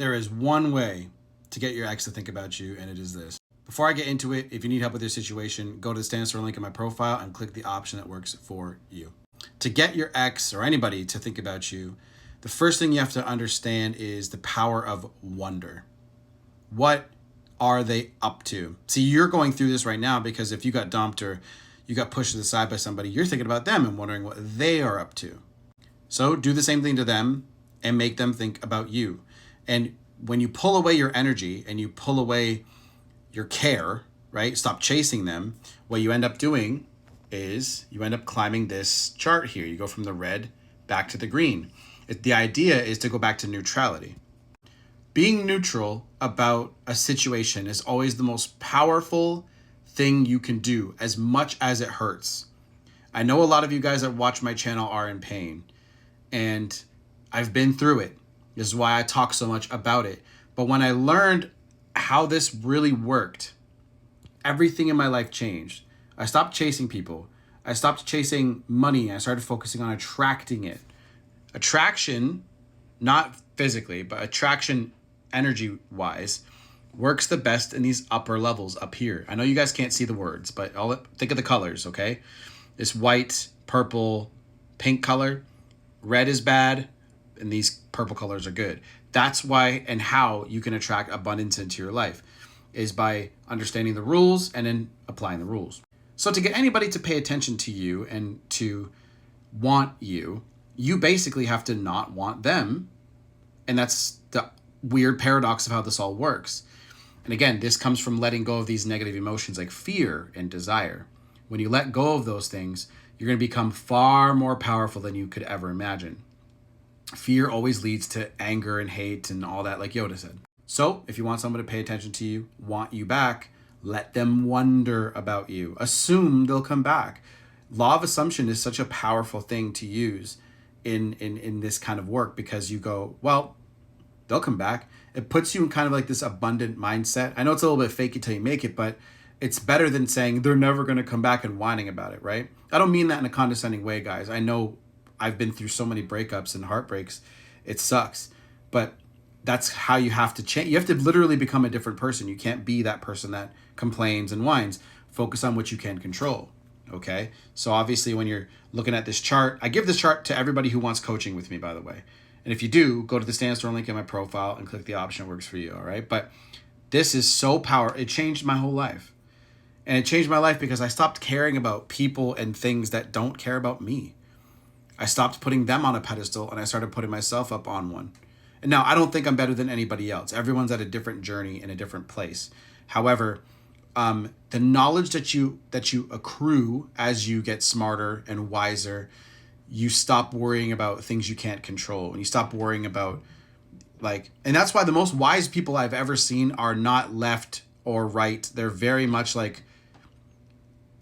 There is one way to get your ex to think about you, and it is this. Before I get into it, if you need help with your situation, go to the Stand Store link in my profile and click the option that works for you. To get your ex or anybody to think about you, the first thing you have to understand is the power of wonder. What are they up to? See, you're going through this right now because if you got dumped or you got pushed to the side by somebody, you're thinking about them and wondering what they are up to. So do the same thing to them and make them think about you. And when you pull away your energy and you pull away your care, right? Stop chasing them. What you end up doing is you end up climbing this chart here. You go from the red back to the green. The idea is to go back to neutrality. Being neutral about a situation is always the most powerful thing you can do, as much as it hurts. I know a lot of you guys that watch my channel are in pain, and I've been through it. This is why I talk so much about it. But when I learned how this really worked, everything in my life changed. I stopped chasing people. I stopped chasing money. I started focusing on attracting it. Attraction, not physically, but attraction energy-wise, works the best in these upper levels up here. I know you guys can't see the words, but think of the colors, okay? This white, purple, pink color. Red is bad, and these purple colors are good. That's why and how you can attract abundance into your life is by understanding the rules and then applying the rules. So to get anybody to pay attention to you and to want you, you basically have to not want them. And that's the weird paradox of how this all works. And again, this comes from letting go of these negative emotions like fear and desire. When you let go of those things, you're going to become far more powerful than you could ever imagine. Fear always leads to anger and hate and all that, like Yoda said. So if you want someone to pay attention to you, want you back, let them wonder about you. Assume they'll come back. Law of assumption is such a powerful thing to use in this kind of work because you go, well, they'll come back. It puts you in kind of like this abundant mindset. I know it's a little bit fake it till you make it, but it's better than saying they're never going to come back and whining about it, right? I don't mean that in a condescending way, guys. I know I've been through so many breakups and heartbreaks. It sucks. But that's how you have to change. You have to literally become a different person. You can't be that person that complains and whines. Focus on what you can control, okay? So obviously when you're looking at this chart, I give this chart to everybody who wants coaching with me, by the way. And if you do, go to the Stand Store link in my profile and click the option that works for you, all right? But this is so powerful. It changed my whole life. And it changed my life because I stopped caring about people and things that don't care about me. I stopped putting them on a pedestal and I started putting myself up on one. And now I don't think I'm better than anybody else. Everyone's at a different journey in a different place. However, the knowledge that you accrue as you get smarter and wiser, you stop worrying about things you can't control. And you stop worrying about and that's why the most wise people I've ever seen are not left or right. They're very much like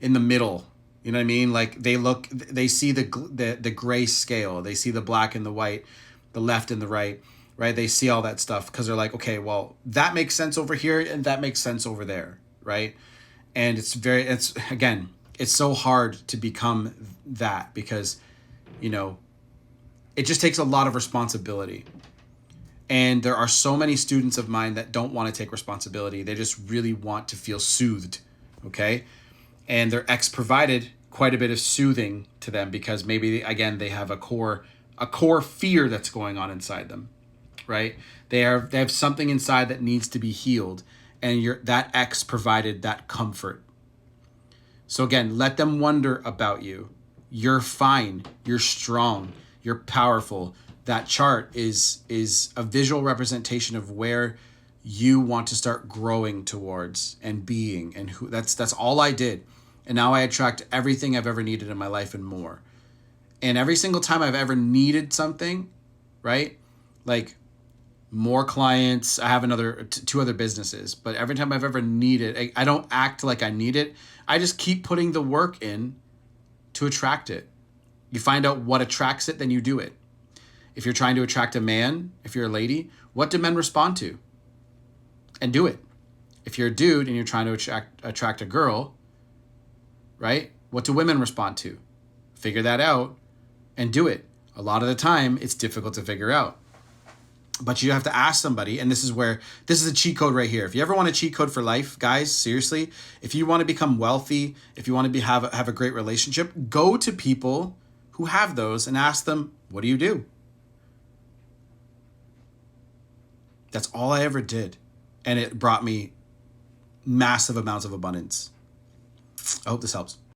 in the middle. You know what I mean? Like they see the gray scale. They see the black and the white, the left and the right, right? They see all that stuff because they're like, okay, well, that makes sense over here and that makes sense over there, right? And it's so hard to become that because, it just takes a lot of responsibility. And there are so many students of mine that don't want to take responsibility. They just really want to feel soothed, okay? And their ex provided quite a bit of soothing to them because maybe, they have a core fear that's going on inside them, right? They have something inside that needs to be healed, and that ex provided that comfort. So again, let them wonder about you. You're fine. You're strong. You're powerful. That chart is a visual representation of where you want to start growing towards and being, and who. That's all I did. And now I attract everything I've ever needed in my life and more. And every single time I've ever needed something, right? Like more clients, I have two other businesses, but every time I've ever needed, I don't act like I need it. I just keep putting the work in to attract it. You find out what attracts it, then you do it. If you're trying to attract a man, if you're a lady, what do men respond to? And do it. If you're a dude and you're trying to attract a girl, right? What do women respond to? Figure that out and do it. A lot of the time, it's difficult to figure out. But you have to ask somebody, and this is a cheat code right here. If you ever want a cheat code for life, guys, seriously, if you want to become wealthy, if you want to have a great relationship, go to people who have those and ask them, what do you do? That's all I ever did. And it brought me massive amounts of abundance. I hope this helps.